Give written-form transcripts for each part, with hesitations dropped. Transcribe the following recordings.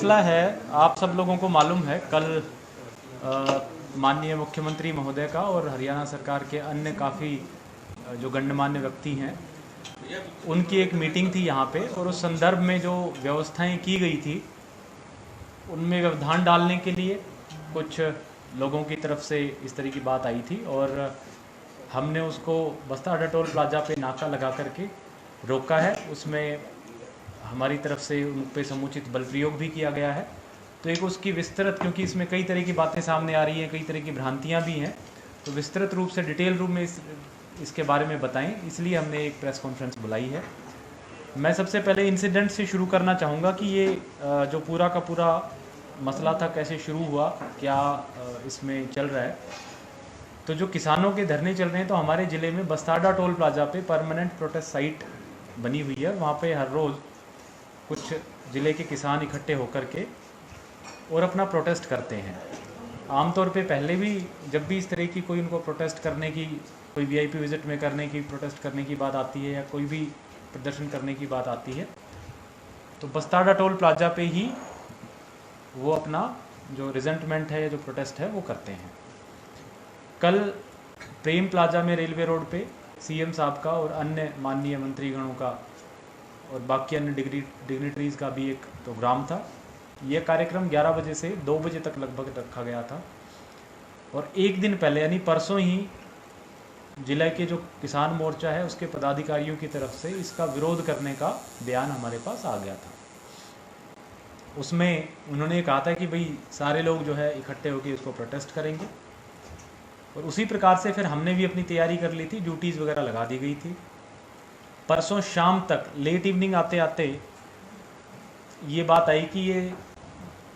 मसला है, आप सब लोगों को मालूम है, कल माननीय मुख्यमंत्री महोदय का और हरियाणा सरकार के अन्य काफ़ी जो गणमान्य व्यक्ति हैं उनकी एक मीटिंग थी यहाँ पे, और उस संदर्भ में जो व्यवस्थाएं की गई थी उनमें व्यवधान डालने के लिए कुछ लोगों की तरफ से इस तरह की बात आई थी, और हमने उसको बस्ताडा टोल प्लाजा पे नाका लगा करके रोका है। उसमें हमारी तरफ से उन पर समुचित बल प्रयोग भी किया गया है। तो एक उसकी विस्तृत, क्योंकि इसमें कई तरह की बातें सामने आ रही हैं, कई तरह की भ्रांतियां भी हैं, तो विस्तृत रूप से डिटेल रूप में इसके बारे में बताएं, इसलिए हमने एक प्रेस कॉन्फ्रेंस बुलाई है। मैं सबसे पहले इंसिडेंट से शुरू करना चाहूँगा कि ये जो पूरा का पूरा मसला था कैसे शुरू हुआ, क्या इसमें चल रहा है। तो जो किसानों के धरने चल रहे हैं, तो हमारे ज़िले में बस्ताडा टोल प्लाजा पे परमानेंट प्रोटेस्ट साइट बनी हुई है। वहाँ पे हर रोज़ कुछ ज़िले के किसान इकट्ठे होकर के और अपना प्रोटेस्ट करते हैं। आमतौर पे पहले भी जब भी इस तरह की कोई उनको प्रोटेस्ट करने की, कोई वीआईपी विजिट में करने की, प्रोटेस्ट करने की बात आती है या कोई भी प्रदर्शन करने की बात आती है, तो बस्ताडा टोल प्लाजा पे ही वो अपना जो रिजेंटमेंट है या जो प्रोटेस्ट है वो करते हैं। कल प्रेम प्लाजा में रेलवे रोड पे सीएम साहब का और अन्य माननीय मंत्रीगणों का और बाकी अन्य डिग्निटरीज़ का भी एक प्रोग्राम था। ये कार्यक्रम 11 बजे से 2 बजे तक लगभग रखा गया था, और एक दिन पहले यानी परसों ही जिले के जो किसान मोर्चा है उसके पदाधिकारियों की तरफ से इसका विरोध करने का बयान हमारे पास आ गया था। उसमें उन्होंने कहा था कि भाई सारे लोग जो है इकट्ठे होकर इसको प्रोटेस्ट करेंगे, और उसी प्रकार से फिर हमने भी अपनी तैयारी कर ली थी, ड्यूटीज़ वगैरह लगा दी गई थी। परसों शाम तक लेट इवनिंग आते आते ये बात आई कि ये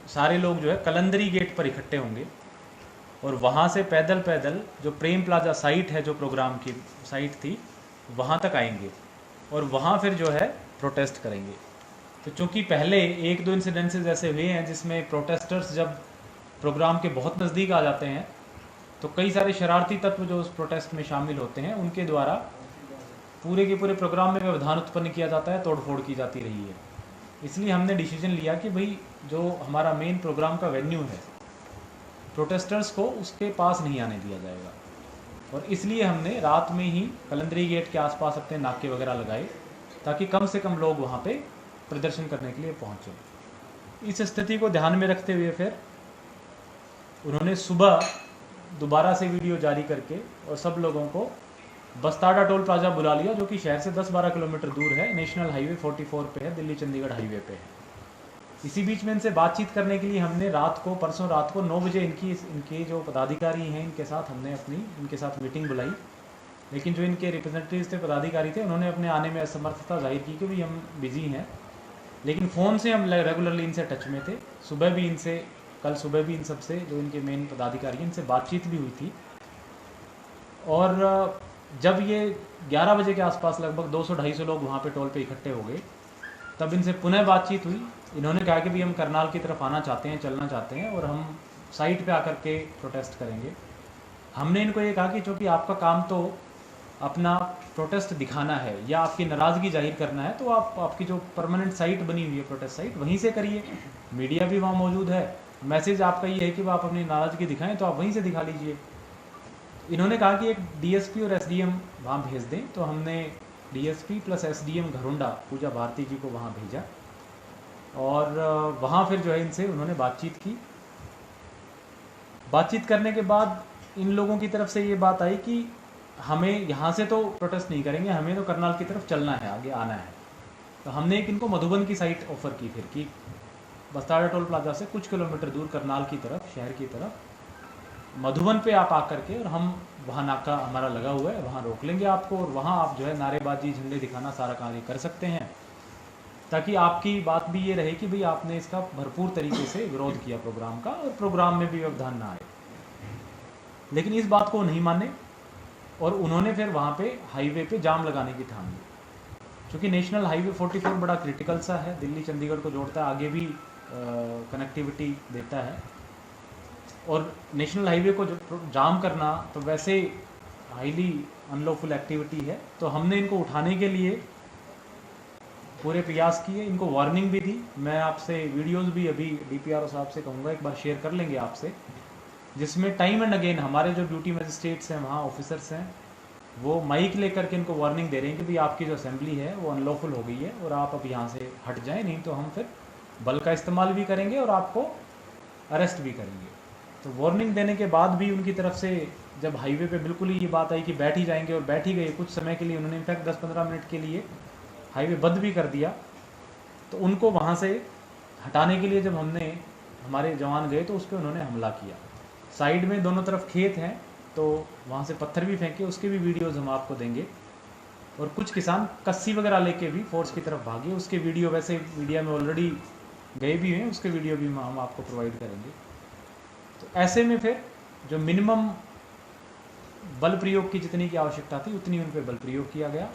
सारे लोग जो है कलंदरी गेट पर इकट्ठे होंगे, और वहाँ से पैदल पैदल जो प्रेम प्लाजा साइट है, जो प्रोग्राम की साइट थी, वहाँ तक आएंगे और वहाँ फिर जो है प्रोटेस्ट करेंगे। तो चूँकि पहले 1-2 इंसिडेंसेस ऐसे हुए हैं जिसमें प्रोटेस्टर्स जब प्रोग्राम के बहुत नज़दीक आ जाते हैं तो कई सारे शरारती तत्व जो उस प्रोटेस्ट में शामिल होते हैं उनके द्वारा पूरे के पूरे प्रोग्राम में व्यवधान उत्पन्न किया जाता है, तोड़फोड़ की जाती रही है। इसलिए हमने डिसीजन लिया कि भाई जो हमारा मेन प्रोग्राम का वेन्यू है, प्रोटेस्टर्स को उसके पास नहीं आने दिया जाएगा, और इसलिए हमने रात में ही कलंदरी गेट के आसपास अपने नाके वगैरह लगाए ताकि कम से कम लोग वहाँ पे प्रदर्शन करने के लिए पहुँचे। इस स्थिति को ध्यान में रखते हुए फिर उन्होंने सुबह दोबारा से वीडियो जारी करके और सब लोगों को बस्ताडा टोल प्लाजा बुला लिया, जो कि शहर से 10-12 किलोमीटर दूर है, नेशनल हाईवे 44 पे है, दिल्ली चंडीगढ़ हाईवे पे है। इसी बीच में इनसे बातचीत करने के लिए हमने परसों रात को 9 बजे इनके जो पदाधिकारी हैं इनके साथ हमने इनके साथ मीटिंग बुलाई, लेकिन जो इनके रिप्रेजेंटेटिव्स थे, पदाधिकारी थे, उन्होंने अपने आने में असमर्थता जाहिर की कि भाई हम बिजी हैं। लेकिन फ़ोन से हम रेगुलरली इनसे टच में थे। कल सुबह भी इन सबसे जो इनके मेन पदाधिकारी हैं इनसे बातचीत भी हुई थी, और जब ये 11 बजे के आसपास लगभग 200-250 लोग वहाँ पे टोल पे इकट्ठे हो गए, तब इनसे पुनः बातचीत हुई। इन्होंने कहा कि भाई हम करनाल की तरफ आना चाहते हैं, चलना चाहते हैं, और हम साइट पे आकर के प्रोटेस्ट करेंगे। हमने इनको ये कहा कि चूँकि आपका काम तो अपना प्रोटेस्ट दिखाना है या आपकी नाराज़गी जाहिर करना है, तो आपकी जो परमानेंट साइट बनी हुई है प्रोटेस्ट साइट, वहीं से करिए। मीडिया भी वहाँ मौजूद है, मैसेज आपका ये है कि आप अपनी नाराज़गी दिखाएं तो आप वहीं से दिखा लीजिए। इन्होंने कहा कि एक डीएसपी और एसडीएम वहाँ भेज दें, तो हमने डीएसपी प्लस एसडीएम घरुंडा पूजा भारती जी को वहाँ भेजा, और वहाँ फिर जो है इनसे उन्होंने बातचीत की। बातचीत करने के बाद इन लोगों की तरफ से ये बात आई कि हमें यहाँ से तो प्रोटेस्ट नहीं करेंगे, हमें तो करनाल की तरफ चलना है, आगे आना है। तो हमने एक इनको मधुबन की साइट ऑफ़र की फिर कि बस्ताडा टोल प्लाजा से कुछ किलोमीटर दूर करनाल की तरफ, शहर की तरफ मधुबन पे आप आकर के, और हम वहाँ नाका हमारा लगा हुआ है, वहाँ रोक लेंगे आपको, और वहाँ आप जो है नारेबाजी, झंडे दिखाना, सारा कार्य कर सकते हैं, ताकि आपकी बात भी ये रहे कि भाई आपने इसका भरपूर तरीके से विरोध किया प्रोग्राम का, और प्रोग्राम में भी व्यवधान ना आए। लेकिन इस बात को नहीं माने, और उन्होंने फिर वहाँ पे हाईवे पे जाम लगाने की ठान ली। चूँकि नेशनल हाईवे 44 बड़ा क्रिटिकल सा है, दिल्ली चंडीगढ़ को जोड़ता है, आगे भी कनेक्टिविटी देता है, और नेशनल हाईवे को जाम करना तो वैसे हाईली अनलॉफुल एक्टिविटी है। तो हमने इनको उठाने के लिए पूरे प्रयास किए, इनको वार्निंग भी दी। मैं आपसे वीडियोस भी अभी डीपीआरओ साहब से कहूँगा एक बार शेयर कर लेंगे आपसे, जिसमें टाइम एंड अगेन हमारे जो ड्यूटी मजिस्ट्रेट्स हैं, वहाँ ऑफिसर्स हैं, वो माइक लेकर के इनको वार्निंग दे रहे हैं कि भाई आपकी जो असेंबली है वो अनलॉफुल हो गई है और आप अब यहाँ से हट जाएं, नहीं तो हम फिर बल का इस्तेमाल भी करेंगे और आपको अरेस्ट भी करेंगे। तो वार्निंग देने के बाद भी उनकी तरफ से जब हाईवे पे बिल्कुल ही ये बात आई कि बैठ ही जाएंगे, और बैठ ही गए कुछ समय के लिए, उन्होंने इनफैक्ट 10-15 मिनट के लिए हाईवे बंद भी कर दिया। तो उनको वहाँ से हटाने के लिए जब हमारे जवान गए तो उस पर उन्होंने हमला किया। साइड में दोनों तरफ खेत हैं, तो वहाँ से पत्थर भी फेंके, उसके भी वीडियोज़ हम आपको देंगे। और कुछ किसान कस्सी वगैरह लेके भी फोर्स की तरफ भागे, उसके वीडियो वैसे मीडिया में ऑलरेडी गए भी हैं, उसके वीडियो भी हम आपको प्रोवाइड करेंगे। तो ऐसे में फिर जो मिनिमम बल प्रयोग की जितनी की आवश्यकता थी उतनी उन पर बल प्रयोग किया गया।